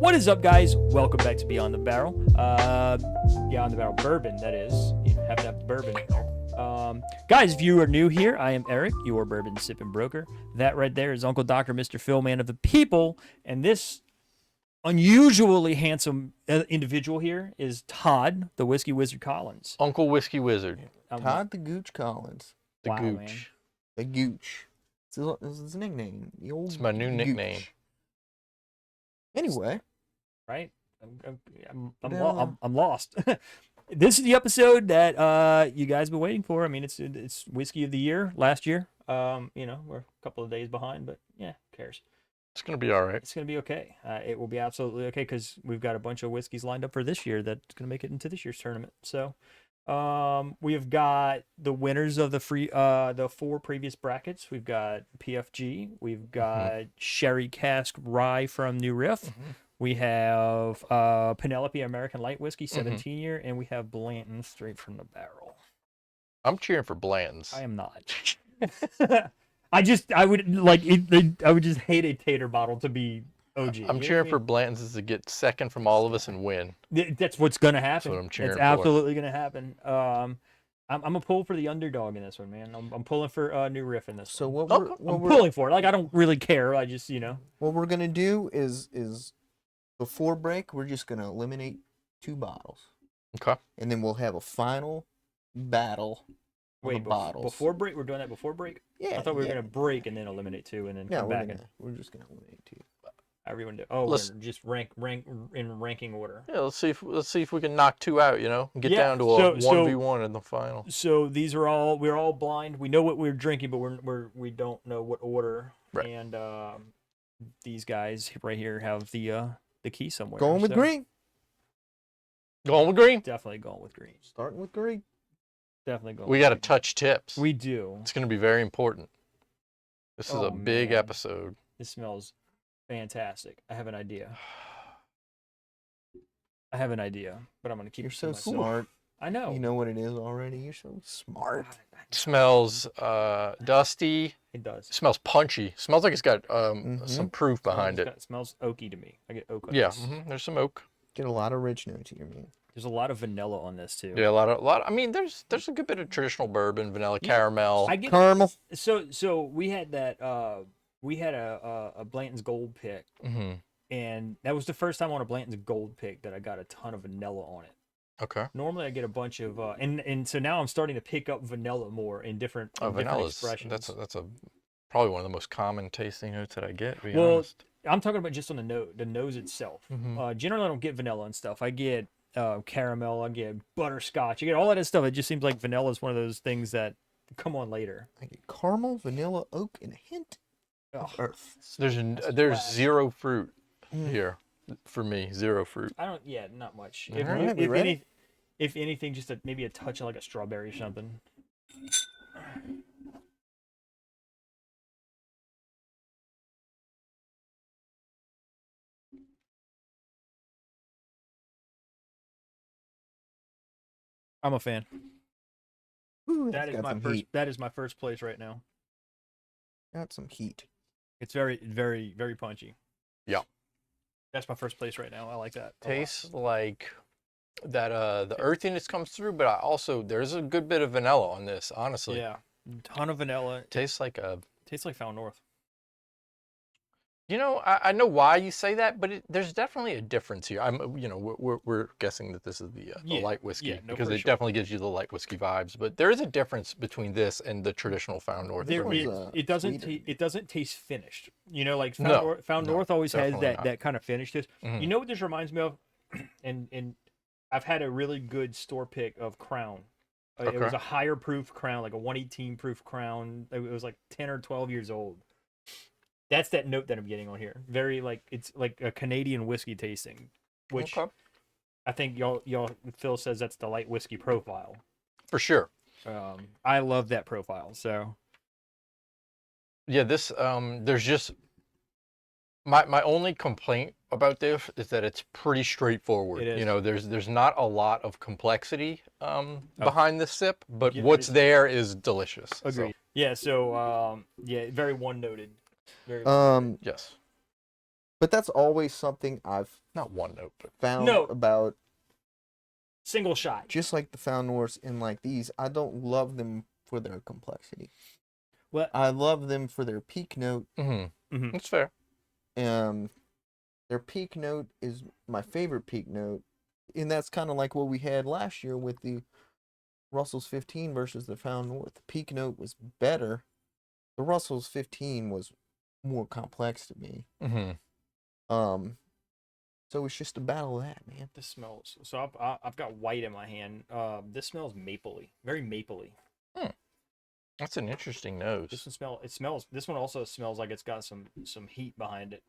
What is up, guys? Welcome back to Beyond the Barrel. Beyond the Barrel Bourbon, that is. You have to have the bourbon. Guys, if you are new here, I am Eric, your bourbon sipping broker. That right there is Uncle Dr. Mr. Phil, man of the people. And this unusually handsome individual here is Todd, the Whiskey Wizard Collins. Uncle Whiskey Wizard. Todd the Gooch Collins. The Wow, Gooch. man. The Gooch. It's his nickname. The old It's my new Gooch. nickname. Anyway. Right? I'm lost. This is the episode that you guys been waiting for. I mean, it's Whiskey of the Year last year. You know, we're a couple of days behind, but yeah, who cares? It's going to be all right. It's going to be okay. It will be absolutely okay because we've got a bunch of whiskeys lined up for this year that's going to make it into this year's tournament. So, we have got the winners of the four previous brackets. We've got PFG. We've got Sherry Cask Rye from New Riff. We have Penelope American Light Whiskey 17 year, and we have Blanton straight from the barrel. I'm cheering for Blanton's. I am not. I would just hate a tater bottle to be OG. I'm cheering for Blanton's to get second from all of us and win. That's what's gonna happen. That's what I'm cheering it's for. absolutely gonna happen. I'm a pull for the underdog in this one, man. I'm pulling for New Riff in this. So one. what I'm pulling for it. Like I don't really care. I just what we're gonna do is before break we're just gonna eliminate 2 bottles. Okay. And then we'll have a final battle. Wait, bottles. before break? We're doing that before break? Yeah. I thought we were gonna break and then eliminate 2 and then No, come back and we're just gonna eliminate 2. everyone do. Oh, Let's- we're just rank in ranking order. Yeah, let's see if we can knock 2 out. And get Yeah, down to a so- 1v1 in the final. So we're all blind. We know what we're drinking, but we don't know what order. Right. And these guys right here have the key somewhere. Going with so green. Going with green. Definitely going with green. Starting with green. Definitely going. We with got to green. touch tips. We do. It's going to be very important. This is Oh, a big man. episode. This smells fantastic. I have an idea. But I'm gonna keep You're it to so myself. smart. I know. You know what it is already. You're so smart. Smells dusty. It does. Smells punchy. Smells like it's got some proof behind it. It smells oaky to me. I get oak. On Yeah, this. there's some oak. Get a lot of rich notes here, man. There's a lot of vanilla on this too. Yeah, a lot. I mean, there's a good bit of traditional bourbon, vanilla, caramel. I get Caramel. So we had that. We had a Blanton's Gold pick, and that was the first time on a Blanton's Gold pick that I got a ton of vanilla on it. Okay. Normally I get a bunch of and so now I'm starting to pick up vanilla more in different, different Vanilla's expressions. that's probably one of the most common tasting notes that I get. To be Well, honest. I'm talking about just on the nose itself. Generally I don't get vanilla and stuff. I get caramel. I get butterscotch. I get all that stuff. It just seems like vanilla is one of those things that come on later. I get caramel, vanilla, oak, and a hint of Ugh. earth. There's flat. zero fruit here for me. Zero fruit. I don't. Yeah, not much. All right, we ready? If anything, just maybe a touch of like a strawberry or something. I'm a fan. Ooh, That that's is got my some first. heat. That is my first place right now. Got some heat. It's very, very, very punchy. Yeah. That's my first place right now. I like that. a lot. Tastes like that. The earthiness comes through, but there's a good bit of vanilla on this. Honestly. Yeah. Ton of vanilla. Tastes like a. Tastes like Found North. I know why you say that, but there's definitely a difference here. We're guessing that this is the Yeah, light whiskey yeah, no, because for it sure. definitely gives you the light whiskey vibes. But there is a difference between this and the traditional Found North. There for me. is. It doesn't. sweeter. It doesn't taste finished. Like No, Found no, North always has definitely not. that kind of finish to it. Mhm. You know what this reminds me of? And I've had a really good store pick of Crown. It Okay. was a higher proof Crown, like a 118 proof Crown. It was like 10 or 12 years old. That's that note that I'm getting on here. Very it's like a Canadian whiskey tasting, which Okay. I think y'all Phil says that's the light whiskey profile. For sure. I love that profile. So Yeah, this there's just my only complaint about this is that it's pretty straightforward. It is. There's not a lot of complexity behind this sip, but Yeah, what's it is. there is delicious. So, agreed. Yeah. So very one noted. Very Um, yes. But that's always something I've Not one note, but found No. about Single shot. just like the Found Norse and like these. I don't love them for their complexity. What? I love them for their peak note. that's fair. Their peak note is my favorite peak note, and that's kind of like what we had last year with the Russell's 15 versus the Found North. The peak note was better. The Russell's 15 was more complex to me. So it's just a battle of that, man. This smells. So I've got white in my hand. This smells mapley, very mapley. That's an interesting nose. This one smells. This one also smells like it's got some heat behind it.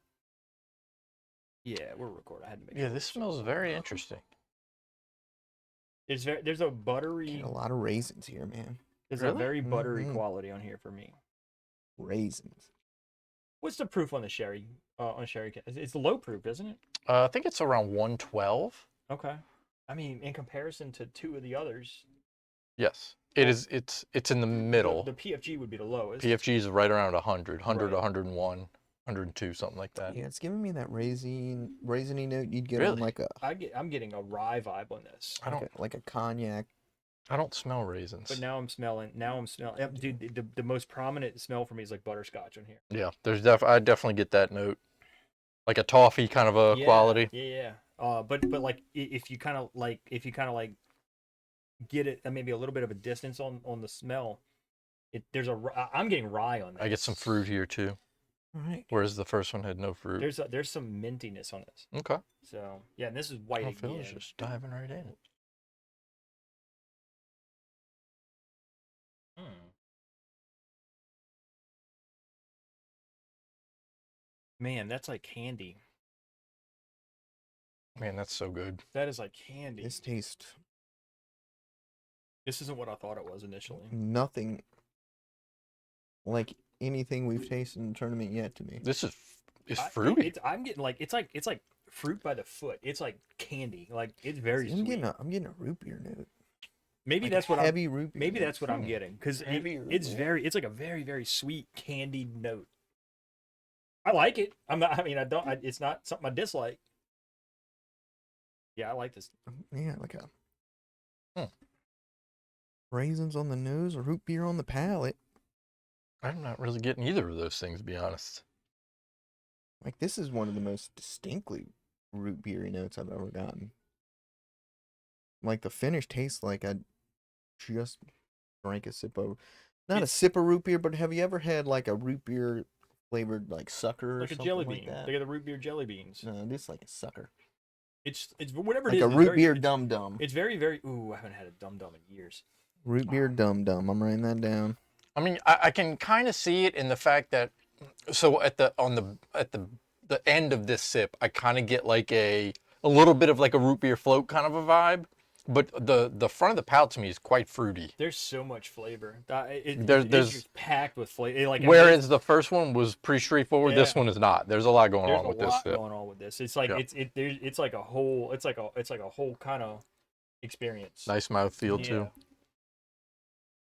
Yeah, we're recording. I had to make. Yeah, sure this smells very interesting. There's a buttery. Getting a lot of raisins here, man. There's a Really? very buttery quality on here for me. Raisins. What's the proof on the sherry? On sherry, it's low proof, isn't it? I think it's around 112. Okay. I mean, in comparison to two of the others, Yes, it is. It's in the middle. The PFG would be the lowest. PFG is right around 100, 100 Right. 101, 102, something like that. Yeah, it's giving me that raisiny note you'd get on Really? like a I'm getting a rye vibe on this. like a cognac. I don't smell raisins. But now I'm smelling. Yep, dude, the most prominent smell for me is like butterscotch on here. Yeah, I definitely get that note, like a toffee kind of a quality. Yeah. But like if you kind of like get it maybe a little bit of a distance on the smell, I'm getting rye on this. I get some fruit here too, All right. whereas the first one had no fruit. There's some mintiness on this. Okay. So yeah, and this is white I feel again. it's just diving right in. Man, that's like candy. Man, that's so good. That is like candy. This tastes This isn't what I thought it was initially. nothing like anything we've tasted in the tournament yet to me. This is fruity. I'm getting like it's like fruit by the foot. It's like candy. Like it's very I'm sweet. getting a root beer note. Maybe Like that's what heavy root beer. maybe note. that's what I'm getting because it's like a very very sweet candied note. I like it. It's not something I dislike. Yeah, I like this. Yeah, like a raisins on the nose, or root beer on the palate. I'm not really getting either of those things, to be honest. Like this is one of the most distinctly root beery notes I've ever gotten. Like the finish tastes like I just drank a sip of, not a sip of root beer, but have you ever had like a root beer flavored like sucker or Like a something jelly like bean. that? They got the root beer jelly beans. No, this is like a sucker. It's whatever Like it is. a it's root very- beer dum dum. It's very very. Ooh, I haven't had a dum dum in years. Root beer dum dum. I'm writing that down. I mean, I can kind of see it in the fact that, so at the end of this sip, I kind of get like a little bit of like a root beer float kind of a vibe, but the front of the palate to me is quite fruity. There's so much flavor. There's It's just packed with flavor. Like Whereas the first one was pretty straightforward, this Yeah. one is not. There's a lot going there's on a with this lot sip. going on with this. It's like Yeah. it's like a whole kind of experience. Nice mouthfeel Yeah. too.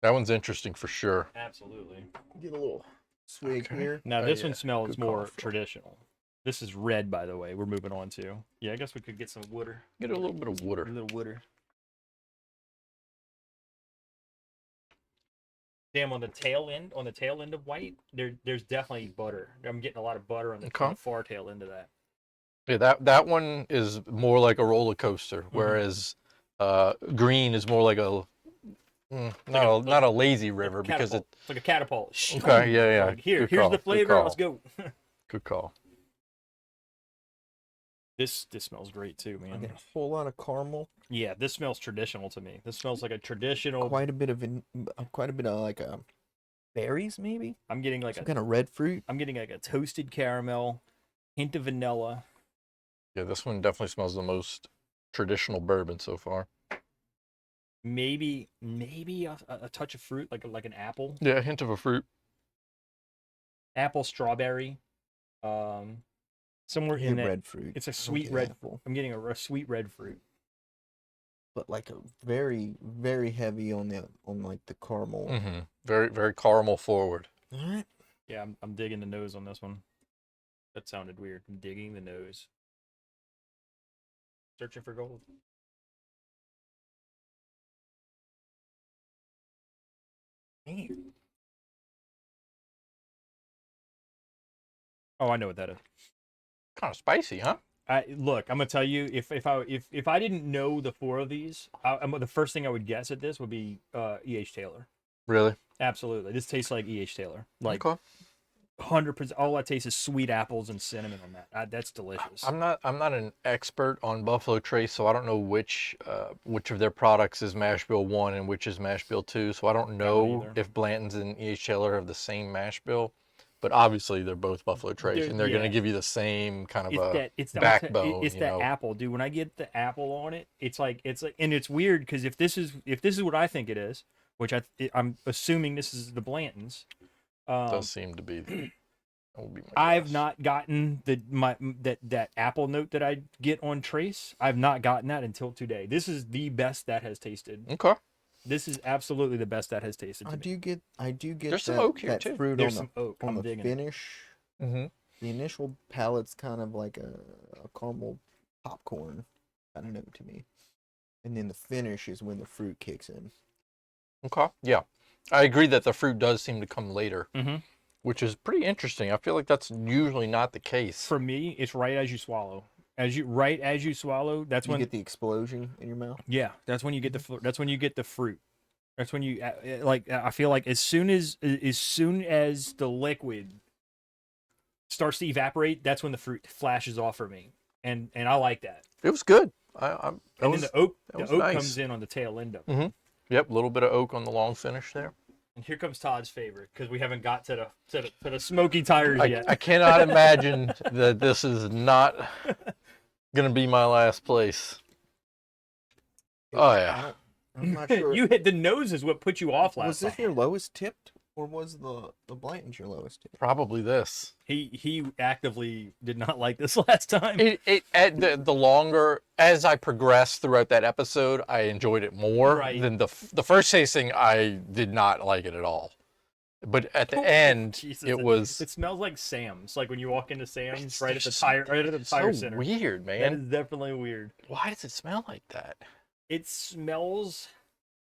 That one's interesting for sure. Absolutely. Get a little swig Okay. here. Now Oh, this yeah. one smells Good more call, Phil. traditional. This is red, by the way. We're moving on to. Yeah, I guess we could get some water. Get a little bit of A water. little water. Damn, on the tail end of white, there's definitely butter. I'm getting a lot of butter on the Okay. far tail end of that. Yeah, that one is more like a roller coaster, whereas green is more like not a lazy river because Catapult. It's like a catapult. Okay, yeah. Like, here's Good call, the good flavor. call. Let's go. Good call. This smells great too, I man. get a whole lot of caramel. Yeah, this smells traditional to me. This smells like a traditional. Quite a bit of like berries maybe. I'm getting like Some kind of red fruit. I'm getting like a toasted caramel, hint of vanilla. Yeah, this one definitely smells the most traditional bourbon so far. Maybe a touch of fruit, like an apple, Yeah, a hint of a fruit. strawberry, somewhere in that. Red fruit. It's a I don't sweet get red. apple, I'm getting a sweet red fruit. but like a very very heavy on like the caramel. Mm-hmm. Very, very caramel forward. All right. Yeah, I'm digging the nose on this one. That sounded weird. Digging the nose. Searching for gold. Man. Oh, I know what that is. Kind of spicy, huh? Look, I'm gonna tell you, if I didn't know the four of these, the first thing I would guess at this would be E.H. Taylor. Really? Absolutely, this tastes like E.H. Taylor. Like Okay. 100%. All I taste is sweet apples and cinnamon on that. That's delicious. I'm not an expert on Buffalo Trace, so I don't know which of their products is mash bill 1 and which is mash bill 2. So I don't know either. if Blanton's and E.H. Taylor have the same mash bill, but obviously they're both Buffalo Trace, and they're going to give you the same kind of backbone. It's that apple, dude. When I get the apple on it, it's like, and it's weird because if this is what I think it is, which I'm assuming this is the Blantons. Does seem to be. That will be my I've guess. not gotten that apple note that I get on Trace. I've not gotten that until today. This is the best that has tasted. Okay. This is absolutely the best that has tasted. I do get There's some oak here, that too. fruit There's on some oak. on I'm the digging it. finish. Mm-hmm. The initial palate's kind of like a caramel popcorn kind of note to me. And then the finish is when the fruit kicks in. Okay. Yeah, I agree that the fruit does seem to come later, Mm-hmm. which is pretty interesting. I feel like that's usually not the case. For me, it's right as you swallow. Right as you swallow, that's You when get the explosion in your mouth. yeah, that's when you get that's when you get the fruit. That's when you like. I feel like as soon as the liquid starts to evaporate, that's when the fruit flashes off for me, and I like that. It was good. And then the oak was comes nice. in on the tail end of it. Mm-hmm. Yep, a little bit of oak on the long finish there. And here comes Todd's favorite because we haven't got to the smoky tires yet. I cannot imagine that this is not gonna be my last place. Oh yeah. I'm not sure. You hit the nose is what put you off last Was this time. your lowest tipped, or was the Blanton's your lowest tipped? Probably this. He actively did not like this last time. The longer as I progressed throughout that episode, I enjoyed it more Right. than the first tasting. I did not like it at all. But at the end, Jesus, it smells like Sam's. Like when you walk into Sam's, It's right at the just- tire so center. weird, That man. is definitely weird. Why does it smell like that? It smells.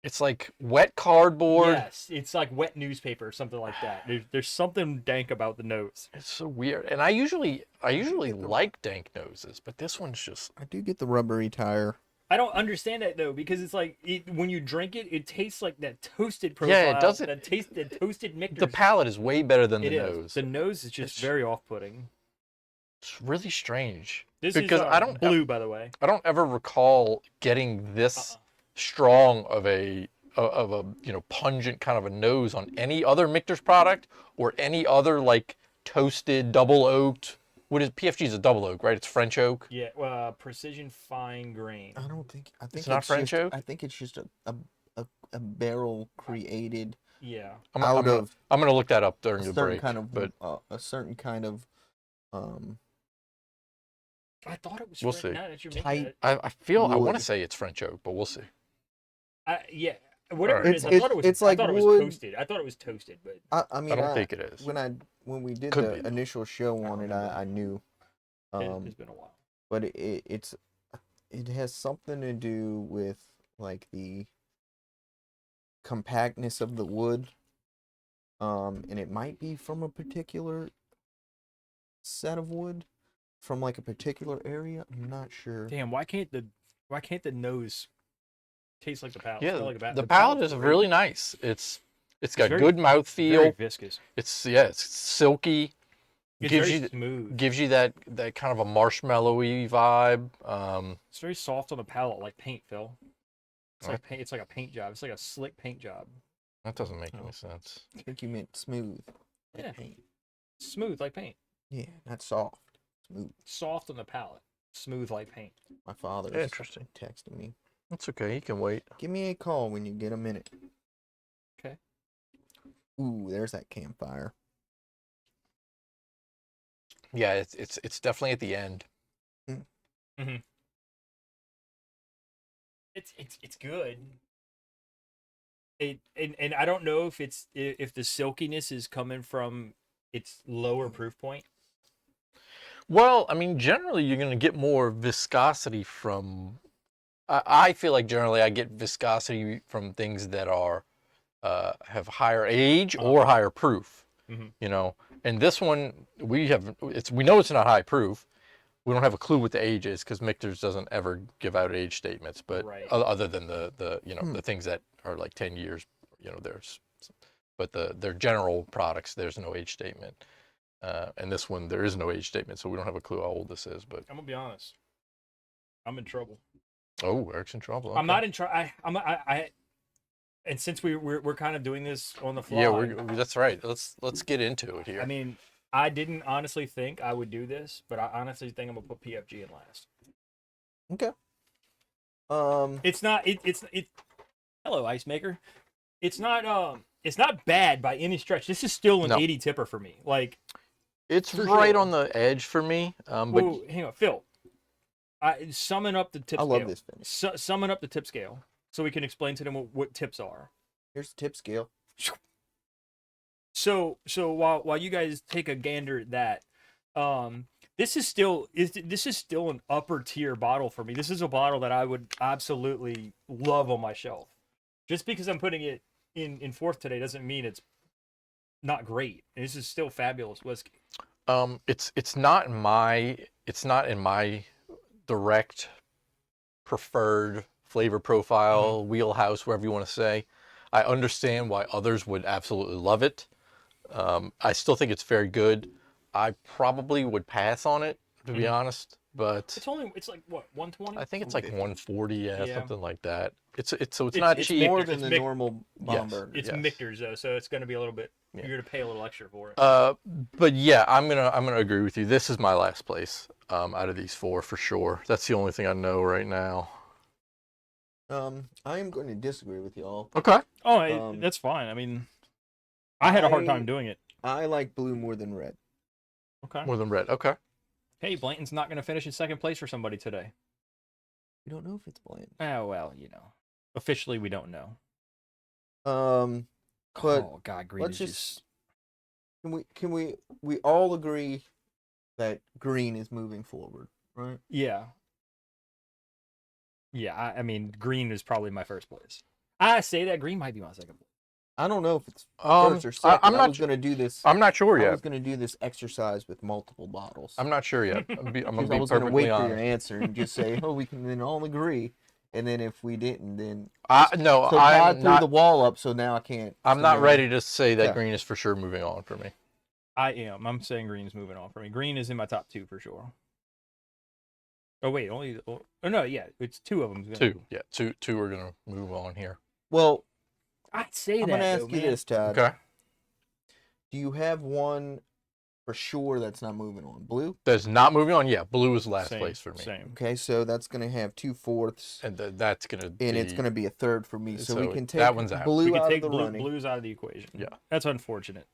It's like wet cardboard. Yes, it's like wet newspaper or something like that. There's something dank about the nose. It's so weird. And I usually like dank noses, but this one's just I do get the rubbery tire. I don't understand that though because it's like when you drink it, it tastes like that toasted profile. Yeah, it doesn't- That toasted mixture. the palate is way better than It the is. nose. The nose is just It's- very off-putting. It's really strange. This because is I don't blue, by the way. I don't ever recall getting this strong of a pungent kind of a nose on any other Michter's product or any other like toasted double oaked. What is PFG is a double oak, right? It's French oak. Yeah, precision fine grain. I think It's not French just, oak? I think it's just a barrel created Yeah. I'm gonna look that up during a the certain break. kind of but a certain kind of I thought it was. We'll French. see. Now that you mention Tight it. I feel I want to wood. say it's French oak, but we'll see. Yeah. Whatever Alright. it is, I thought it was. It's I like thought it was wood. toasted. I thought it was toasted, but I mean I don't think it is. when we did Could the be, though. initial show on it, I knew, it's been a while. but it has something to do with like the compactness of the wood, and it might be from a particular set of wood, from like a particular area. I'm not sure. Damn, why can't the nose taste like the palate? Yeah, Smell like the palate is great. really nice. It's got very- good Very mouthfeel. viscous. It's silky. It's gives very you smooth. gives you that kind of a marshmallowy vibe. It's very soft on the palate, like paint, Phil. It's What? like paint. It's like a paint job. It's like a slick paint job. That doesn't make Oh. any sense. I think you meant smooth. like Yeah. paint. Smooth like paint. Yeah, not soft. Smooth. Soft on the palate. Smooth like paint. My father's Interesting. texting me. That's okay. He can wait. Give me a call when you get a minute. Okay. Ooh, there's that campfire. Yeah, it's definitely at the end. It's good. And I don't know if if the silkiness is coming from its lower proof point. Well, I mean, generally you're going to get more viscosity from. I feel like generally I get viscosity from things that are have higher age or higher proof. Mhm. You know, and this one we know it's not high proof. We don't have a clue what the age is because Michter's doesn't ever give out age statements, but Right. other than the the things that are like 10 years, there's, but their general products there's no age statement, and this one there is no age statement, so we don't have a clue how old this is. But I'm gonna be honest. I'm in trouble. oh, Eric's in trouble. Okay. I'm not in trouble. And since we're kind of doing this on the fly. Yeah, that's right. Let's get into it here. I mean, I didn't honestly think I would do this, but I honestly think I'm gonna put PFG in last. Okay. It's not. It's. Hello, Ice Maker. It's not bad by any stretch. This is still an 80 tipper for me. Like, it's for right sure. on the edge for me. But whoa, hang on, Phil. Summon up the tip I scale. love this finish. Summon up the tip scale so we can explain to them what tips are. Here's the tip scale. So while you guys take a gander at that, this is still an upper tier bottle for me. This is a bottle that I would absolutely love on my shelf. Just because I'm putting it in fourth today doesn't mean it's not great. This is still fabulous whiskey. it's not in my direct preferred flavor profile, wheelhouse, whatever you want to say. I understand why others would absolutely love it. I still think it's very good. I probably would pass on it, to be honest, but It's like what, 120? I think it's like 140, yeah, Yeah. something like that. It's not cheap. More It's than the Mick- normal Bomberger. It's Yes. Michter's though, so it's going to be a little bit. Yeah. You're going to pay a little extra for it. But yeah, I'm gonna agree with you. This is my last place out of these four for sure. That's the only thing I know right now. I am going to disagree with y'all. Okay. That's fine. I mean, I had a hard time doing it. I like blue more than red. Okay. More than red. Okay. Hey, Blanton's not going to finish in second place for somebody today. We don't know if it's bland. Oh well, officially we don't know. But oh God, green let's is just can we all agree that green is moving forward, right? yeah. Yeah, I mean, green is probably my first place. I say that green might be my second place. I don't know if it's first or second. I'm I not was going to do this. I'm not sure I yet. was going to do this exercise with multiple bottles. I'm not sure yet. I'm gonna I be was going to perfectly wait for your honest. answer and just say, "Oh, we can then all agree." And then if we didn't, then No, so Todd I'm threw not. the wall up, so now I can't. I'm so not now- ready to say that Yeah. green is for sure moving on for me. I am. I'm saying green's moving on for me. Green is in my top two for sure. Oh wait, no, yeah, it's two of them. Two, yeah, two are gonna move on here. Well, I'd say I'm that. going to ask though, you man. this, Todd. Okay. Do you have one for sure that's not moving on? Blue? That's not moving on. Yeah, blue is last Same, place for me, Same. Okay, so that's going to have 2/4, and that's gonna be. and it's going to be a third for me. So, we so can take that one's out. blue We can out take of the blue, running. blues out of the equation. Yeah. That's unfortunate.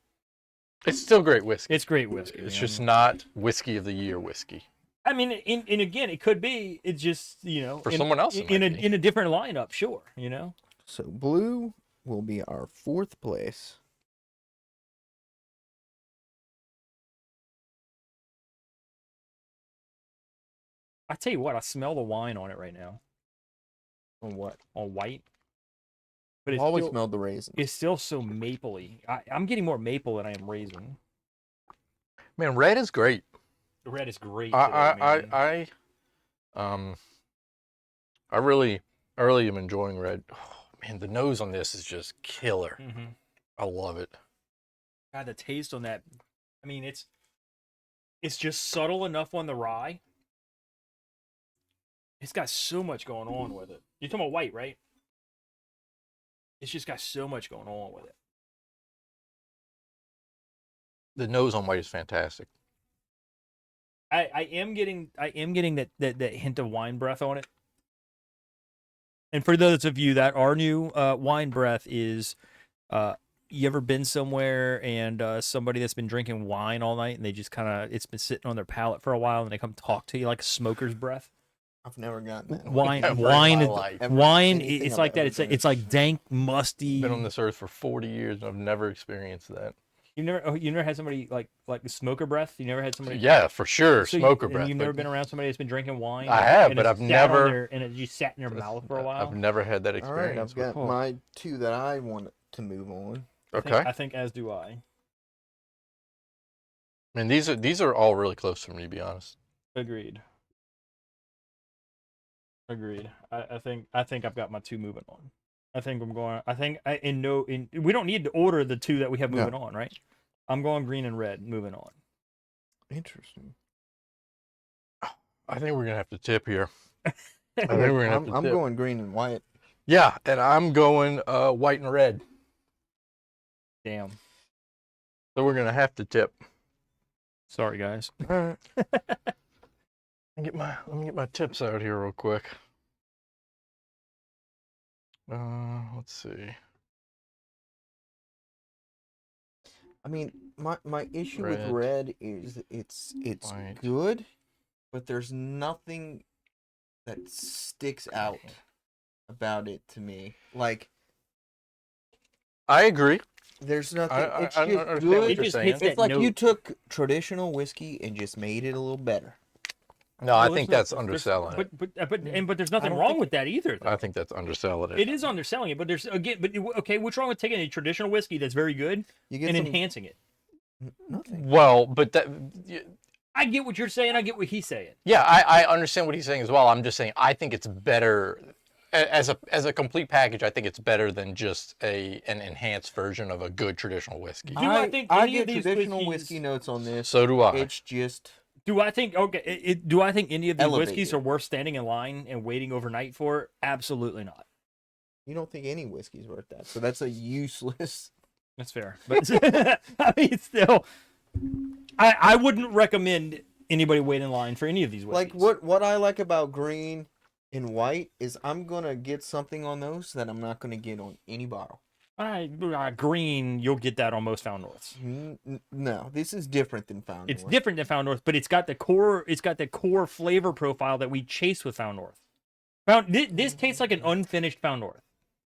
It's still great whiskey. It's great whiskey. It's man. just not whiskey of the year whiskey. I mean, and again, it could be. It's just For someone else it in might a be. in a different lineup. Sure, So blue will be our 4th place. I tell you what, I smell the wine on it right now. On what? On white. But I've it's always still, smelled the raisins. it's still so mapley. I'm getting more maple than I am raisin. Man, red is great. The red is great. Today, man. I really am enjoying red. Oh, man, the nose on this is just killer. Mhm. I love it. God, the taste on that. I mean, it's just subtle enough on the rye. It's got so much going on with it. You're talking about white, right? It's just got so much going on with it. The nose on white is fantastic. I am getting that hint of wine breath on it. And for those of you that are new, wine breath is you ever been somewhere and somebody that's been drinking wine all night and they just it's been sitting on their palate for a while and they come talk to you like a smoker's breath? I've never gotten that. Wine, Never in wine, my is- life. Ever. wine. Anything It's I've like that. ever It's drank. it's like dank, musty. Been on this earth for 40 years and I've never experienced that. You never had somebody like the smoker breath. You never had somebody. Yeah, for sure, So smoker and breath. you've never But been around somebody that's been drinking wine. I have, and but it's I've sat on never. their- and it just sat in your mouth for a while. I've never had that All right, experience I've got before. my 2 that I want to move on. Okay. I think as do I. And these are all really close for me, to be honest. Agreed. I think I've got my 2 moving on. I think I'm going. I think we don't need to order the 2 that we have moving on, right? I'm going green and red. Moving on. Interesting. I think we're gonna have to tip here. I think we're gonna have to I'm tip. going green and white. Yeah, and I'm going white and red. Damn. So we're gonna have to tip. Sorry, guys. All right. Let me get my tips out here real quick. Let's see. I mean, my issue with Red. red is it's White. good, but there's nothing that sticks out about it to me. Like, I agree. there's nothing. It's I just understand what good. It you're just saying. hits that It's like you note. took traditional whiskey and just made it a little better. No, I think that's underselling it. But there's nothing don't wrong think with that either. Though. I think that's underselling it. It is underselling it, but okay. What's wrong with taking a traditional whiskey that's very good You get and some, enhancing it? nothing. Well, but that. I get what you're saying. I get what he's saying. Yeah, I understand what he's saying as well. I'm just saying I think it's better as a complete package. I think it's better than just an enhanced version of a good traditional whiskey. Do I think I any of get these traditional whiskeys- whiskey notes on this. So do I. It's just Do I think do I think any of these whiskeys Elevated. are worth standing in line and waiting overnight for? Absolutely not. you don't think any whiskey's worth that. So that's a useless. That's fair. But I mean, still, I wouldn't recommend anybody wait in line for any of these whiskeys. Like what I like about green and white is I'm gonna get something on those that I'm not gonna get on any bottle. Green, you'll get that on most Found Norths. No, this is different than Found It's North. different than Found North, but it's got the core flavor profile that we chase with Found North. This tastes like an unfinished Found North.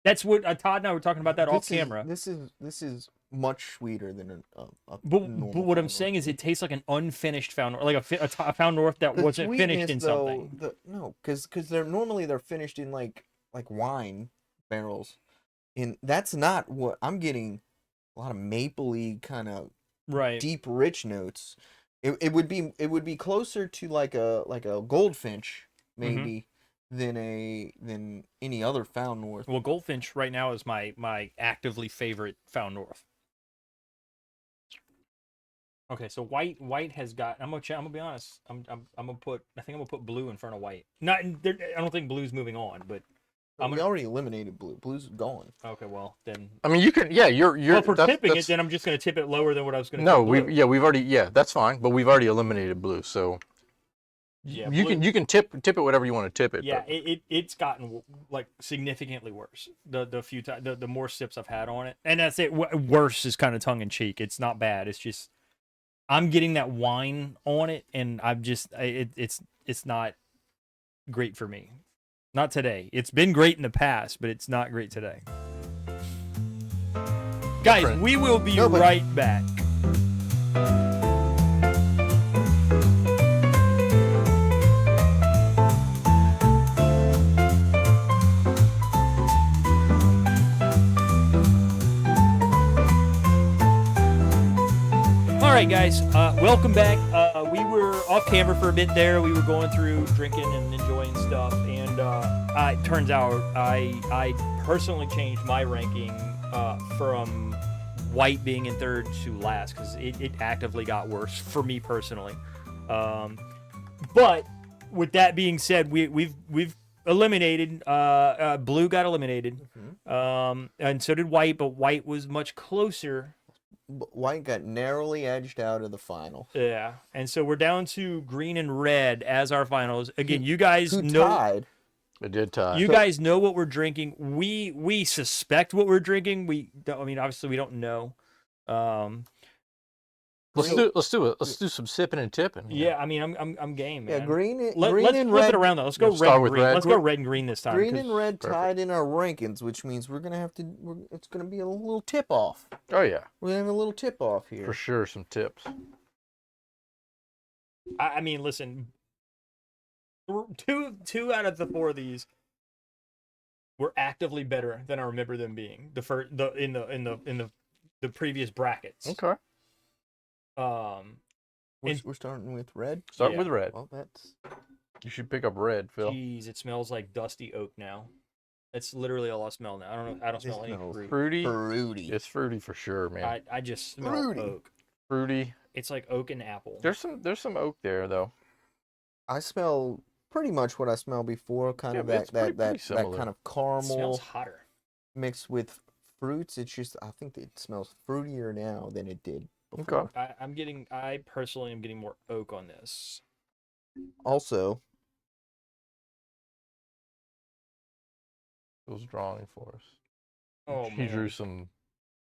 That's what Todd and I were talking about that off camera. This is much sweeter than a But normal what I'm Found saying North. is it tastes like an unfinished Found North, like a Found North that The wasn't finished in sweetness, though, something. No, because they're finished in like wine barrels, and that's not what I'm getting. A lot of mapley kind of Right. deep, rich notes. It would be closer to like a goldfinch maybe than any other Found North. Well, Goldfinch right now is my actively favorite Found North. Okay, so white has got. I'm gonna be honest. I think I'm gonna put blue in front of white. I don't think blue's moving on, but We already eliminated blue. Blue's gone. okay. Well, then. I mean, you can. Yeah, you're. Well, if we're that's- tipping it, that's- then I'm just gonna tip it lower than what I was gonna. No, tip blue. we've already. Yeah, that's fine. But we've already eliminated blue, so. Yeah, you can tip it whatever you want to tip it. Yeah, but- it's gotten like significantly worse. The few times the more sips I've had on it, and that's it. Worse is kind of tongue in cheek. It's not bad. It's just I'm getting that wine on it, and I'm just it's not great for me. Not today. It's been great in the past, but it's not great today. Guys, Different. we will be No, but- right back. All right, guys, welcome back. We were off camera for a bit there. We were going through drinking and enjoying stuff, and it turns out I personally changed my ranking from white being in third to last because it actively got worse for me personally. But with that being said, we've eliminated blue got eliminated, and so did white, but white was much closer. White got narrowly edged out of the final. Yeah, and so we're down to green and red as our finals. Again, you guys Who know tied? It did tie. you guys know what we're drinking. We suspect what we're drinking. I mean, obviously we don't know. Let's do some sipping and tipping. Yeah, I mean, I'm game, man. Yeah, green and Let's red. flip it around though. Let's go Let's red start and with green. red. Let's go red and green this time. Green 'cause- and red Perfect. tied in our rankings, which means we're gonna have to. It's gonna be a little tip off. Oh yeah, We're gonna have a little tip off here. for sure. Some tips. I mean, listen, two out of the 4 of these were actively better than I remember them being. In the previous brackets. Okay. We're starting with red. Start Yeah. with red. Well, that's You should pick up red, Phil. Jeez, it smells like dusty oak now. That's literally all I smell now. I don't smell any smells fruit. Fruity. fruity. It's fruity for sure, man. I just smell Fruity. oak. Fruity. It's like oak and apple. There's some oak there though. I smell pretty much what I smelled before, kind Yeah, of it's pretty that similar. kind of It caramel smells hotter. mixed with fruits. It's just I think it smells fruitier now than it did before. Okay. I personally am getting more oak on this. Also, Phil's drawing for us. Oh He man, drew some.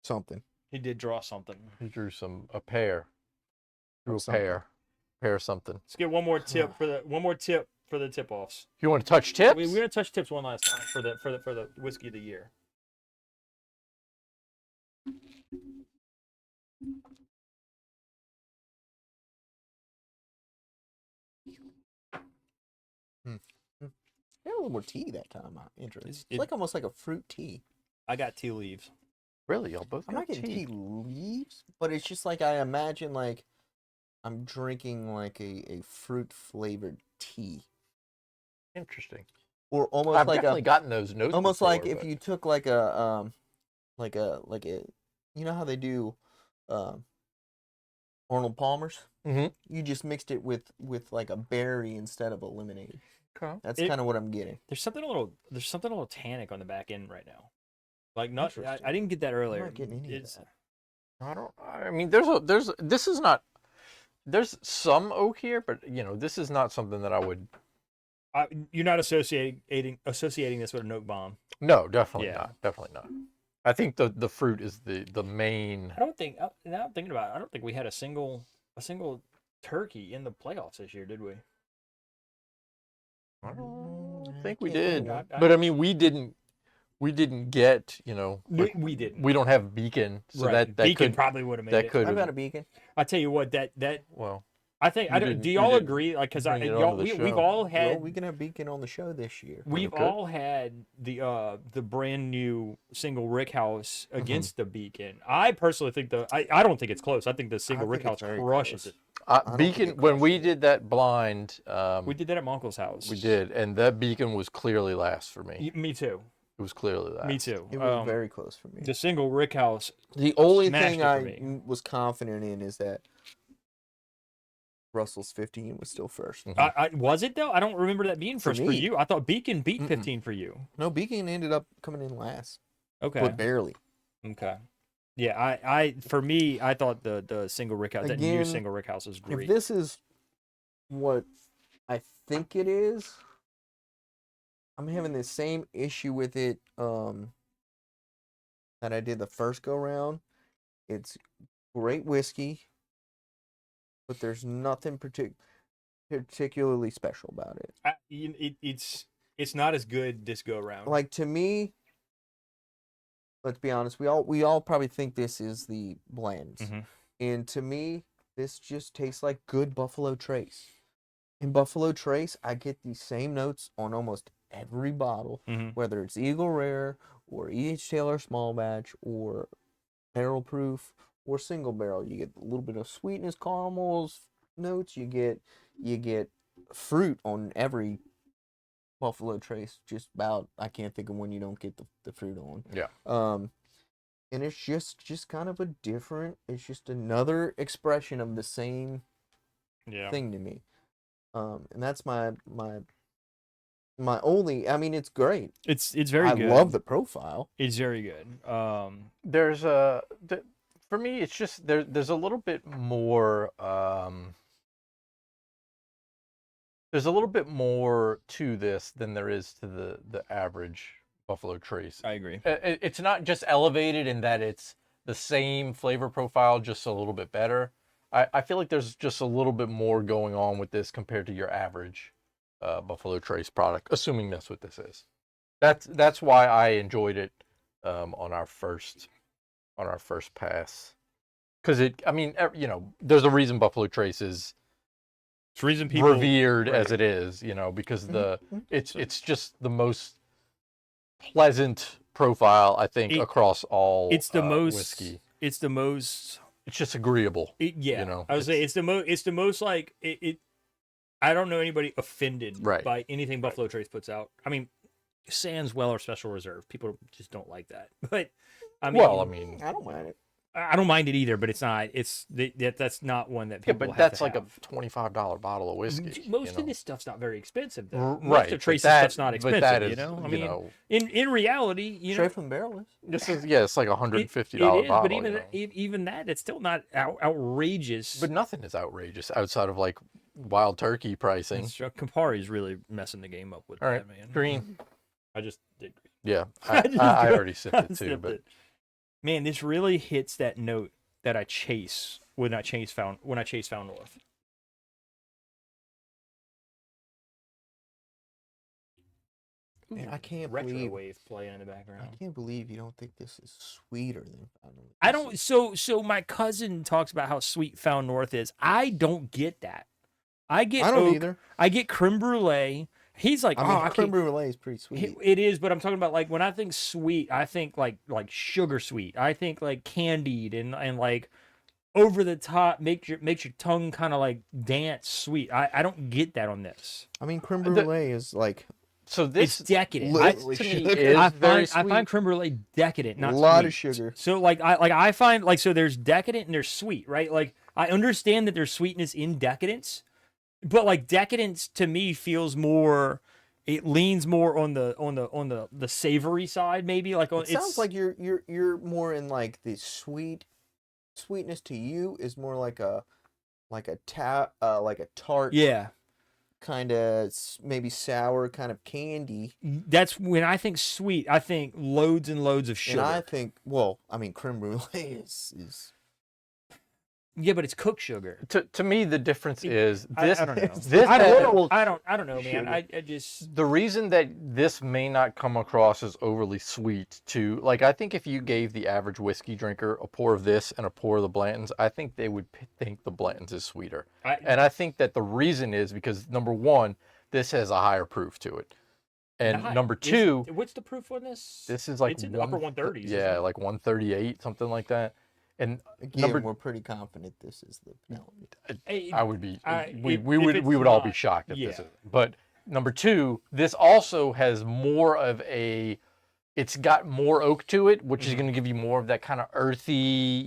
something. he did draw something. He drew a pear. Drew a Something. pear. Pear something. Let's get one more tip for the tip offs. You want to touch tips? We're gonna touch tips one last time for the whiskey of the year. Yeah, a little more tea that time. Interesting. It's It- like almost like a fruit tea. I got tea leaves. Really, y'all both I'm got not getting tea. tea leaves, but it's just like I imagine like I'm drinking like a fruit flavored tea, Interesting. or almost I've like definitely gotten those notes. almost before, like if but- you took like a you know how they do Arnold Palmer's. Mhm. You just mixed it with like a berry instead of a lemonade. Okay. That's It- kind of what I'm getting. There's something a little tannic on the back end right now. Like not, Interesting. I didn't get that earlier. not getting any of It's- that. I mean, this is not. There's some oak here, but this is not something that I would. You're not associating this with an oak bomb. No, definitely Yeah. not. Definitely not. I think the fruit is the main. I don't think. Now I'm thinking about it, I don't think we had a single turkey in the playoffs this year, did we? I don't I think we can't did, think of- but I mean, we didn't get. We didn't. We don't have Beacon, so Right. that Beacon could probably would have made that it. could I've got a have. beacon. I tell you what, that Well, I think You I don't. didn't- Do you y'all didn't agree? Like, because bring it y'all onto the we've show. all had Well, we can have beacon on the show this year. we've could. all had the brand new single rick house Mm-hmm. against the Beacon. I personally think I don't think it's close. I think the single I rick think house it's very crushes close. it. don't think Beacon. it When we crushes it. did that blind, We did that at my uncle's house. we did, and that Beacon was clearly last for me. Me too. It was clearly last. Me too. It was very close for me. The single rick house. The only smashed thing it for I me. was confident in is that Russell's 15 was still first. Was it though? I don't remember that being first for me. you. I thought Beacon beat Mm-mm. 15 for you. No, Beacon ended up coming in last, Okay. but barely. Okay. Yeah, for me, I thought the single rick house, that new Again, single rick house is great. If this is what I think it is, I'm having the same issue with it that I did the first go round. It's great whiskey, but there's nothing particularly special about it. It's not as good this go around. Like, to me, let's be honest, we all probably think this is the Blanton's. Mhm. And to me, this just tastes like good Buffalo Trace. In Buffalo Trace, I get these same notes on almost every bottle, Mhm. whether it's Eagle Rare or E.H. Taylor Small Batch or Barrel Proof or Single Barrel. You get a little bit of sweetness, caramels notes. You get fruit on every Buffalo Trace. Just about, I can't think of when you don't get the fruit on. Yeah. And it's just kind of a different. It's just another expression of the same Yeah. thing to me. And that's my only. I mean, it's great. It's very I good. love the profile. It's very good. There's for me, it's just there's a little bit more. There's a little bit more to this than there is to the average Buffalo Trace. I agree. It's not just elevated in that it's the same flavor profile, just a little bit better. I feel like there's just a little bit more going on with this compared to your average Buffalo Trace product, assuming that's what this is. That's why I enjoyed it on our first pass. Because there's a reason Buffalo Trace is It's the reason people revered as right. it is, because Mhm. it's just the most pleasant profile I think across all It's the most whiskey. It's the most. It's just agreeable. Yeah, I would say it's the most. It's the most like it. I don't know anybody offended Right. by anything Buffalo Trace puts out. I mean, sans well or special reserve. People just don't like that. But I mean, I don't mind it. I don't mind it either. But it's not. That's not one that people. Yeah, but have that's to like have. a $25 bottle of whiskey. Most of this stuff's not very expensive though. Right, Most of but Trace's that- stuff's not but expensive. that is, you know, I you mean, know- in reality, you know, Straight from the barrel is. This is it's like $150 it is, bottle. but even that, it's still not outrageous. But nothing is outrageous outside of like wild turkey pricing. Campari's really messing the game up with All that, right, man. green. I just did. Yeah, just I go- already sipped it too, sipped but it. Man, this really hits that note that I chase when I chase found north. Man, I can't Retro believe wave playing in the background. I can't believe you don't think this is sweeter than Found North. I don't. So my cousin talks about how sweet Found North is. I don't get that. I get I don't oak, either. I get creme brulee. He's like, I mean, I creme can't. brulee is pretty sweet. It is, but I'm talking about like when I think sweet, I think like sugar sweet. I think like candied and like over the top, makes your tongue kind of like dance sweet. I don't get that on this. I mean, creme brulee is like so this It's decadent. literally to me sugar. is I very find sweet. creme brulee decadent, a not lot sweet. of sugar. So I find like so there's decadent and there's sweet, right? Like I understand that there's sweetness in decadence, but like decadence to me feels more. It leans more on the savory side, maybe like on. It sounds like you're more in like the sweetness to you is more like a tart Yeah, kind of maybe sour kind of candy. that's when I think sweet. I think loads and loads of sugar. And I think, well, I mean, creme brulee is Yeah, but it's cooked sugar. to me the difference is I this. don't know. This I has- don't know, man. Sugar. I just the reason that this may not come across as overly sweet to like I think if you gave the average whiskey drinker a pour of this and a pour of the Blantons, I think they would think the Blantons is sweeter. And I think that the reason is because number one, this has a higher proof to it. And number two, what's the proof on this? this is like it's in the upper 130s. Yeah, like 138, something like that. And again, we're pretty confident this is the Penelope. I would be we if would it's all be not, shocked if this yeah. is. But number two, this also has more of a it's got more oak to it, which is going to give you more of that kind of earthy,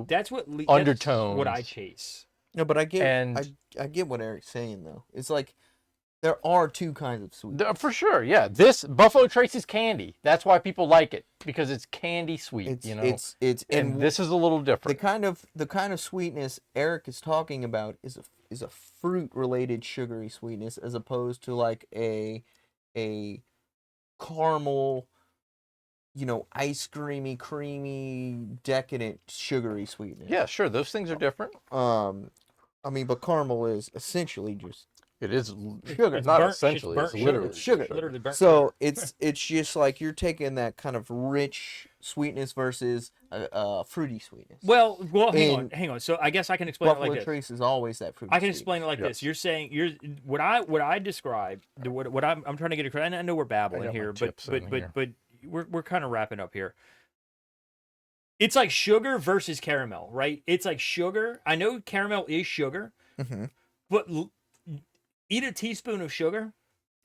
That's what undertones. That's what I chase. No, but I get And- I get what Eric's saying though. It's like there are two kinds of sweet. For sure, yeah. This Buffalo Trace is candy. That's why people like it because it's candy sweet. It's and this is a little the different. kind of sweetness Eric is talking about is a fruit related sugary sweetness as opposed to like a caramel, ice creamy decadent sugary sweetness. Yeah, sure. Those things are different. I mean, but caramel is essentially just It is sugar. It's not burnt- essentially. it's It's burnt literally sugar. Literally burnt So sugar. it's just like you're taking that kind of rich sweetness versus fruity sweetness. Well, And hang on. So I guess I can explain it Buffalo like this. Trace is always that fruity. I can sweetness. explain it like this. You're saying what I describe what I'm trying to get across. And I know we're babbling got my here, but chips in here. we're kind of wrapping up here. It's like sugar versus caramel, right? It's like sugar. I know caramel is sugar, Mhm. but eat a teaspoon of sugar.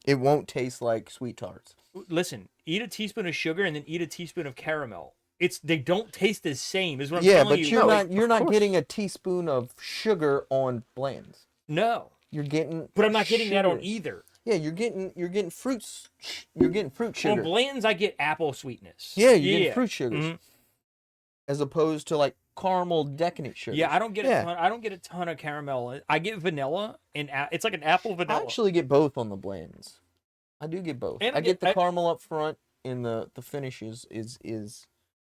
It won't taste like sweet tarts. Listen, eat a teaspoon of sugar and then eat a teaspoon of caramel. They don't taste the same. Is what I'm Yeah, telling but you. you're not course. getting a teaspoon of sugar on Blanton's. No, You're getting but I'm not getting that on sugar. either. Yeah, you're getting fruits. You're getting fruit sugar. On Blanton's, I get apple sweetness. Yeah, you're getting fruit sugars Mhm. as opposed to like caramel decadent sugar. Yeah, I don't get Yeah. I don't get a ton of caramel. I get vanilla and it's like an apple I vanilla. actually get both on the blends. I do get both. And I get the I- caramel up front, and the finish is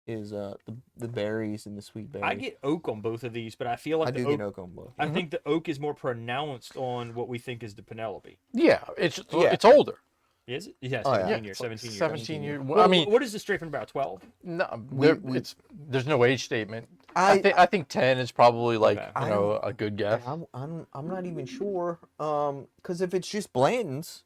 is the berries and the sweet berries. I get oak on both of these, but I feel like I the do oak, get oak on both. I think the oak is more pronounced on what we think is the Penelope. Yeah, it's Yeah. it's older. Is it? Yeah, Oh, yeah. 17 years. 17 years. 17 years. Well, I mean, what is the straight from about 12? no, we- there's no age statement. I I think 10 is probably like Okay. you know a good guess. I'm not even sure. Because if it's just Blanton's,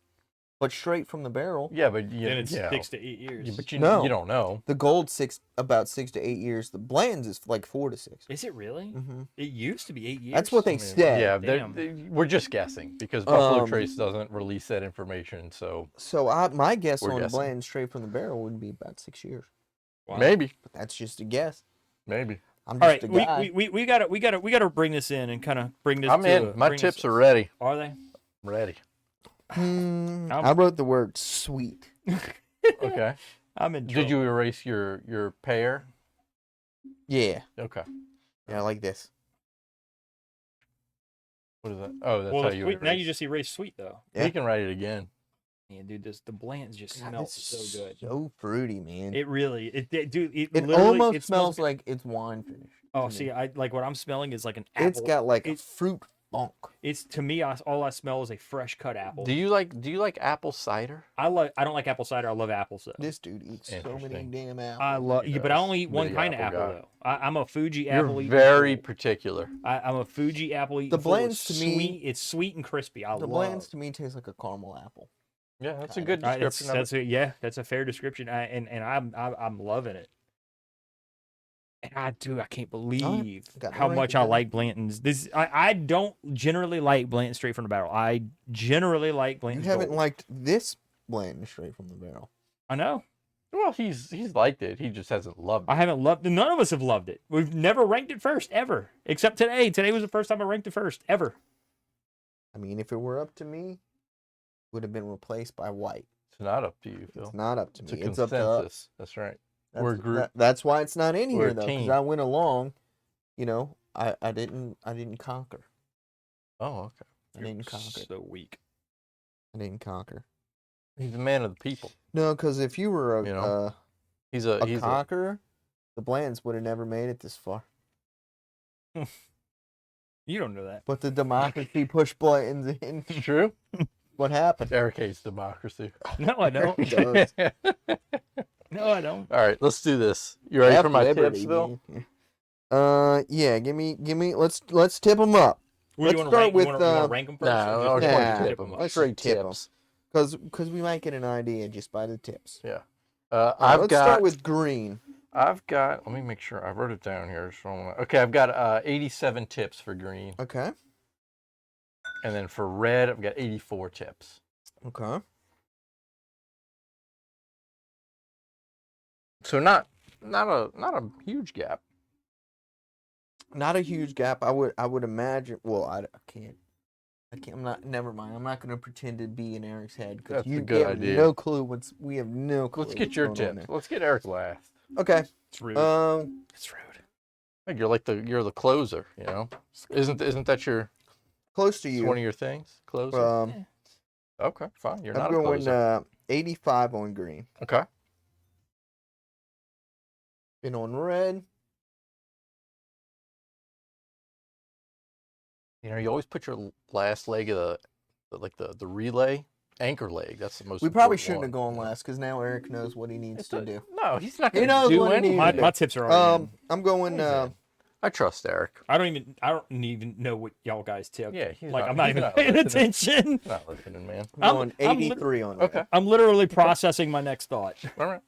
but straight from the barrel, Yeah, but you, Then it's yeah. 6 to 8 years. Yeah, but you No. you don't know. the gold about 6 to 8 years. The Blanton's is like 4 to 6. Is it really? Mm-hmm. It used to be 8 years. That's what they said. Yeah, Damn. we're just guessing because Buffalo Um, Trace doesn't release that information. So So my guess We're on guessing. Blanton straight from the barrel would be about 6 years. Wow. maybe, But that's just a guess. maybe. I'm All just right, a guy. we gotta bring this in and kind of bring this. I'm in. My bring tips this- are ready. Are they? Ready. I wrote the word sweet. Okay. I'm in. Did trouble. you erase your pair? Yeah. Okay. Yeah, like this. What is that? Oh, that's Well, how the you sweet, now you erase. just erase sweet though. Yeah. We can write it again. Man, dude, the Blanton's just God, smells this so good. is so fruity, man. It really, dude, it It literally, almost it smells like it's wine finish. Oh, to see, me. I like what I'm smelling is like an apple. It's got like a it's- fruit funk. It's to me, all I smell is a fresh cut apple. Do you like apple cider? I don't like apple cider. I love apples though. This dude eats so many Interesting. damn apples. I love, He but I does. only eat one Big kind of apple apple guy. though. I'm a Fuji You're apple eating. very fool. particular. I'm a Fuji apple eating. The fool. It's Blanton's to me- sweet. It's sweet and crispy. I The love. Blanton's to me taste like a caramel apple. Yeah, that's a Kinda. good description of it. That's a, yeah, that's a fair description. I'm loving it. And I can't believe Got how me much right I there. like Blanton's. I don't generally like Blanton straight from the barrel. I generally like You Blanton's. haven't Gold. liked this Blanton straight from the barrel. I know. Well, he's liked it. He just hasn't loved it. I haven't loved it. None of us have loved it. We've never ranked it first ever, except today. Today was the first time I ranked it first ever. I mean, if it were up to me, it would have been replaced by white. It's not up to you, Phil. It's not up to It's me. a It's up to us. consensus. That's right. That's, We're a group. that's why it's not in We're here a though, because team. I went along. You know, I didn't conquer. Oh, okay. I didn't conquer. So weak. I didn't conquer. He's a man of the people. No, because if you were a You know, He's a a conqueror, the Blantons would have never made it this far. You don't know that. But the democracy pushed Blantons in. It's true. What happened? Eric hates democracy. No, I don't. He does. No, I don't. All right, let's do this. You ready for F my liberty, tips, Phil? man. Yeah. Give me. Let's tip them up. What, do Let's you start wanna rank, with, you wanna rank them first? No, or I just just Nah. want to tip them them. up? Let's Straight tip 'em. tips. Because we might get an idea just by the tips. Yeah. All right, I've let's got. start with green. I've got. Let me make sure I wrote it down here. So okay, I've got 87 tips for green, Okay. and then for red, I've got 84 tips. Okay. So not a huge gap. Not a huge gap. I would imagine. Well, I can't. I'm not. Never mind. I'm not going to pretend to be in Eric's head because That's a you good have idea. no clue what's. We have no clue. Let's get what's your going on tips. there. Let's get Eric last. Okay. It's rude. It's rude. Like you're the closer. You know, isn't that your Close to it's you. one of your things? Closer. Okay, fine. You're I'm not a going closer. 85 on green. Okay. And on red, You know, you always put your last leg of the relay anchor leg. That's the most. we probably important shouldn't have one. gone last because now Eric knows what he needs to do. No, he's not He going knows to do what he anything. needs to do. my tips are already in. I'm going. He's in. I trust Eric. I don't even know what y'all guys tip. Yeah, he's like not- I'm not he's even not paying listening. attention. Not listening, man. I'm going I'm 83 on red. Okay. I'm literally processing my next thought. All right.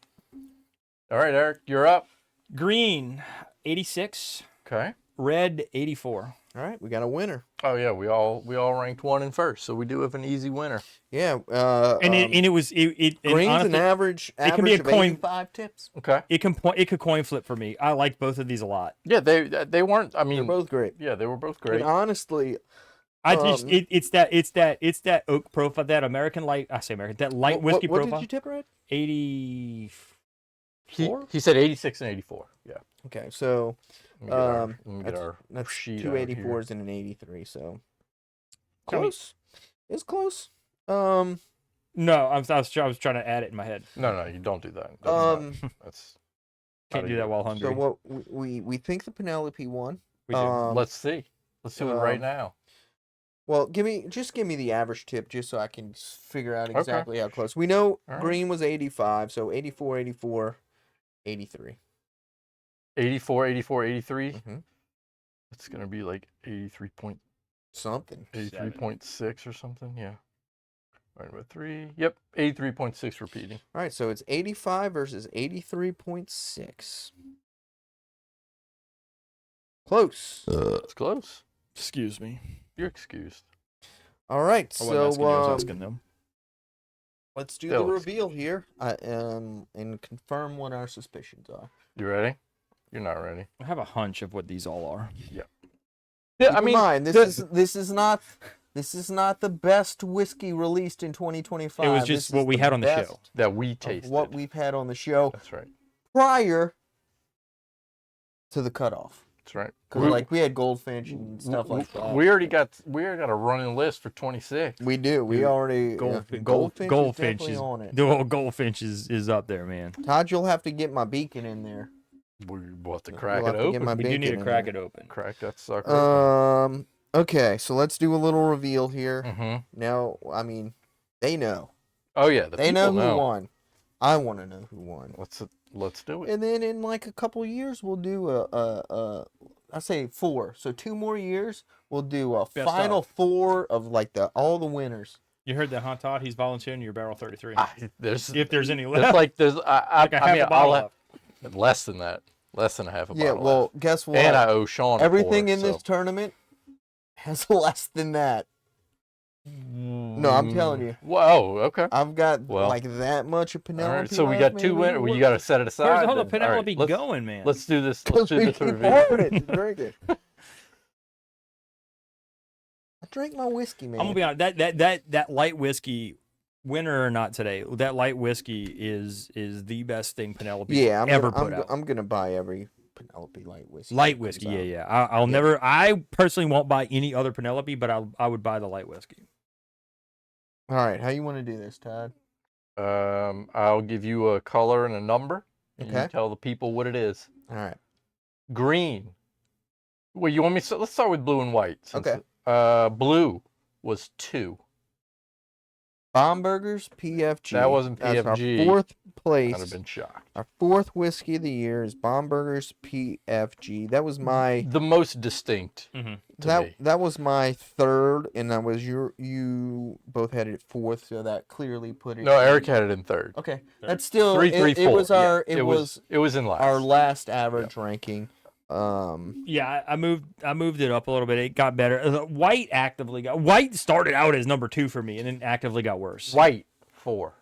All right, Eric, you're up. Green, 86. Okay. Red, 84. All right, we got a winner. Oh yeah, we all ranked one in first, so we do have an easy winner. Yeah. And it was and green's honestly, an average. it can be a of coin- 85 tips. Okay. it could coin flip for me. I like both of these a lot. Yeah, they weren't. I They're mean, both great. yeah, they were both And great. honestly, I just Um, it's that oak profile, that American light. I say American, that light whiskey what profile. did you tip, Red? 84. He said 86 and 84. Yeah. Okay, so Let me get our, Um, let me get our that's sheet two out 84s and an 83. So I mean- close. It's close. No, I was trying to add it in my head. here. No, you don't do that. Don't do that. That's Can't do that while hungry. So what we think the Penelope won. We do. Let's see. Let's do it right now. Well, give me the average tip just so I can figure out exactly how close. We know green was 85, so 84, 84, 83. 84, 84, 83. Mm-hmm. It's gonna be like 83 point something. 83.6 or something. Yeah. Right with 3. Yep. 83.6 repeating. All right, so it's 85 versus 83.6. Close. It's close. Excuse me. You're excused. All right, I wasn't asking you, I was so asking them. let's do Still the reveal here and confirm what our suspicions are. You ready? You're not ready. I have a hunch of what these all are. Yeah. Keep in mind, this is not the best whiskey released in 2025. It was just what we had on the show. That we tasted. What we've had on the show That's right. prior to the cutoff. That's right. Because we had Goldfinch and stuff like that. We already got a running list for 26. We do. We already Goldfinch is on it. The old Goldfinch is up there, man. Todd, you'll have to get my beacon in there. We'll have to crack You'll it have to get open. my We do beacon need to in crack there. it open. Crack that sucker. Okay, so let's do a little reveal here. Mm-hmm. Now, I mean, they know. Oh yeah, They know who won. I want to know who won. Let's do it. And then in like a couple years, we'll do I say 4. So 2 more years, we'll do a Best final of. 4 of like all the winners. You heard that, huh, Todd? He's volunteering your barrel 33. If there's any there's left. like there's Like a half a bottle left. less than that, less than a half a bottle. Yeah, well, left. guess what? And I owe Sean Everything a in pour, this tournament has less than that. No, I'm telling you. Whoa, okay. I've got Well, like that much of Penelope. All right, so we left, got 2 maybe. winners. Well, you got to set it aside. Where's the whole then. Penelope All right, going, man? Let's do this. Let's do we this keep reveal. pouring it. Drink it. I drink my whiskey, man. I'm gonna be honest. That light whiskey, winner or not today, that light whiskey is the best thing Penelope ever put out. I'm gonna buy every Penelope light whiskey. Light whiskey, yeah. I'll never. I personally won't buy any other Penelope, but I would buy the light whiskey. All right, how you want to do this, Todd? I'll give you a color and a number, and Okay. you tell the people what it is. All right. Green. Well, you want me? Let's start with blue and white. Okay. Blue was 2. Bombergers PFG. That wasn't That's our PFG. 4th place. I'd have been shocked. Our 4th whiskey of the year is Bombergers PFG. That was my The most distinct. Mm-hmm. to me. that was my 3rd, and that was you both had it at 4th, so that clearly put it. No, Eric had it in 3rd. Okay, that's still 3, 3, 4. It was our Yeah, it was in last. our last average ranking. Yeah, I moved it up a little bit. It got better. White started out as number 2 for me, and then actively got worse. White 4.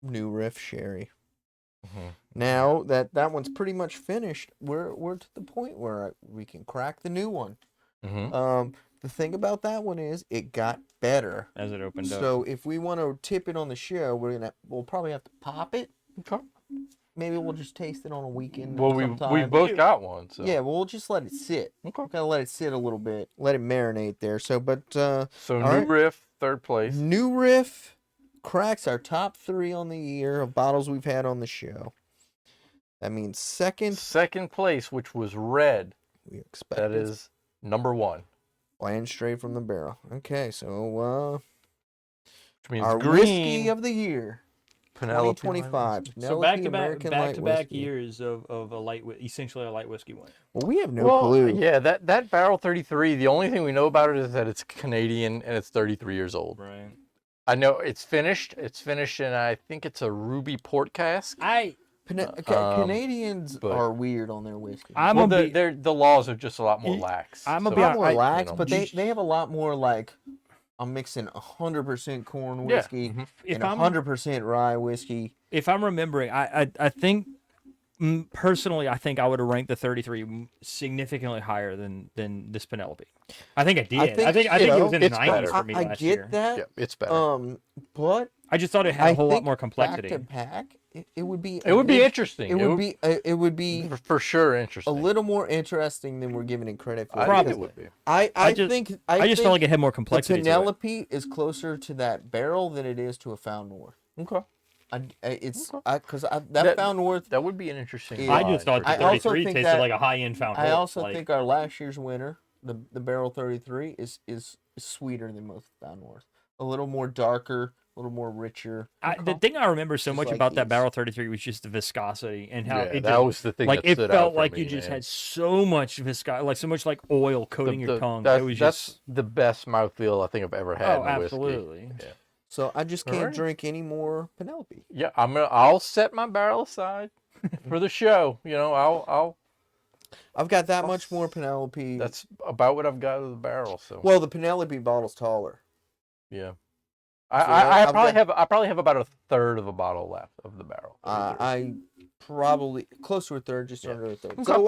New Riff Sherry. Mm-hmm. Now that one's pretty much finished, we're to the point where we can crack the new one. Mm-hmm. The thing about that one is it got better as it opened up. So if we want to tip it on the show, we'll probably have to pop it. Okay. Maybe we'll just taste it on a weekend. Well, sometime. we both got one. So. Yeah, we'll just let it sit. Okay. We're gonna let it sit a little bit, let it marinate there. So, but So New right. Riff, 3rd place. New Riff cracks our top 3 on the year of bottles we've had on the show. That means second place, which was red. we expect That is number 1. land straight from the barrel. Okay, so Which means our green. whiskey of the year, Penelope 2025. So Penelope back American Light to back Whiskey. years of essentially a light whiskey win. Well, we have no Well, clue. yeah, that barrel 33. The only thing we know about it is that it's Canadian and it's 33 years old. Right. I know it's finished. It's finished, and I think it's a ruby port cask. Canadians but- are weird on their whiskey. I'm The laws are just a lot more lax. I'm so- a a lot be- more I- lax, know. but they have a lot more like I'm mixing 100% corn Yeah, whiskey mhm. and 100% rye whiskey. If I'm remembering, I think personally, I think I would have ranked the 33 significantly higher than this Penelope. I think I did. I think it was in the it's 90s better. for me I last get year. that. Yeah, it's better. But I just thought it had a whole lot think more complexity. Back to pack, it would be. It would be interesting. It would be for sure a interesting. little more interesting than we're giving it credit for. I Probably. think it would be. I just think felt like it had more the complexity. to it. Penelope is closer to that barrel than it is to a Found North. Okay. It's Okay. because that That- Found North. That would be an interesting. I I just thought I the also 33 think tasted that- like a high-end Found I North, also like, think our last year's winner, the Barrel 33, is sweeter than most Found North. A little more darker, a little more richer. the thing I remember so Just much like about that these. Barrel 33 was just the viscosity and how Yeah, it that just, was the thing like that it stood felt out for like me, you just man. had so much viscosity, like so much like oil coating your tongue. That's, It was that's just the best mouthfeel I think I've ever had in a whiskey. absolutely. Yeah. So I just can't Alright. drink any more Penelope. Yeah, I'll set my barrel aside for the show. You know, I'll. I've got that much more Penelope. That's about what I've got of the barrel. So Well, the Penelope bottle's taller. yeah, So I I've probably have about a third of a bottle left of the barrel. I probably close to a third, just under a third. Okay. So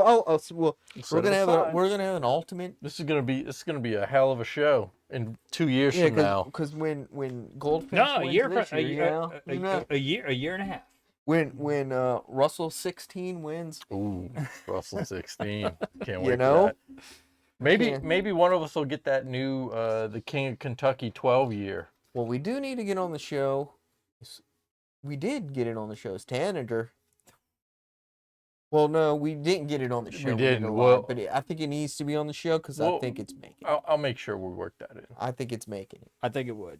we're Set it gonna have aside. we're gonna have an ultimate. This is gonna be a hell of a show in 2 years from now. because when Goldfinch No, a wins year, this a, year, a year and a half. when Russell 16 wins, Ooh, Russell 16. Can't wait You for know? that. Maybe Yeah. maybe one of us will get that new the King of Kentucky 12 year. well, we do need to get on the show. We did get it on the show. It's Tanager. Well, no, we didn't get it on the show. We did didn't. a lot, Well- but I think it needs to be on the show because I Well, think it's making. I'll make sure we work that in. I think it's making it. I think it would.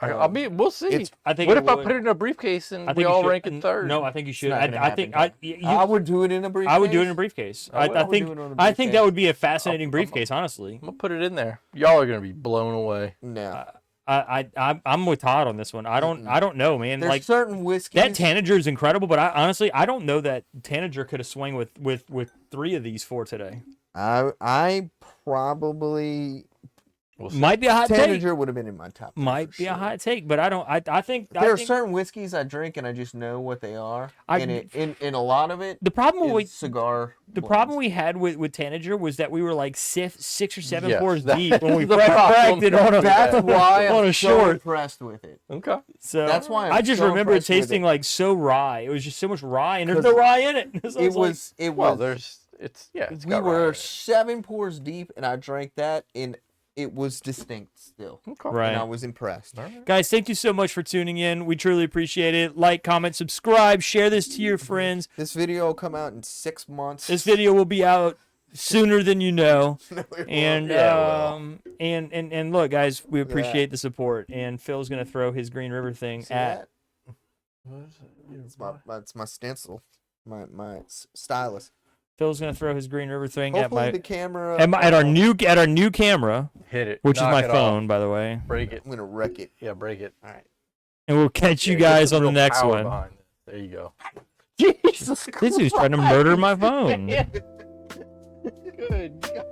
We'll see. it's- I think What it if I would. put it in a briefcase and I we think you all should- rank it third? No, I think you should. not gonna I think happen. I would do it in a briefcase. I would do it in a briefcase. I would. I I would think do it on a I think that briefcase. would be a fascinating I'm- briefcase. Honestly, I'm gonna put it in there. Y'all are gonna be blown away. No, I'm with Todd on this one. I don't know, man. there's Like certain whiskeys. that Tanager is incredible, but I don't know that Tanager could have swung with 3 of these 4 today. I probably We'll see. Might be a hot take. Tanager would have been in my top. 3 Might for be a sure. hot take, but I don't. I think There are think certain whiskeys I drink and I just know what they are, I- and in a lot of it, the problem is cigar. the problem we had with Tanager was that we were like 6 or 7 Yes, pours that deep when we is the cracked it on a That's why on I'm a so short. impressed with it. Okay. So That's why I'm I just so remember it impressed with tasting it. like so rye. It was just so much rye, and there's 'Cause no rye in it. So It it's like- was. It Well, was. it's We got were rye in it. 7 pours deep, and I drank that, and it was distinct still. Okay. Right. And I was impressed. All right. Guys, thank you so much for tuning in. We truly appreciate it. Like, comment, subscribe, share this to your friends. This video will come out in 6 months. This video will be out sooner than you know. No, it won't. And Yeah, well. and look, guys, we appreciate the support. And Phil's gonna throw his Green River thing See at. that? It's my stencil, my stylus. Phil's gonna throw his Green River thing Hopefully at the camera. at our new camera, Hit it. which is Knock my it off. phone, by the way. Break it. I'm gonna wreck it. Yeah, break it. All right. And we'll catch you Yeah, get guys some on the real next power one. behind it. There you go. Jesus This dude's trying to murder my phone. Good God.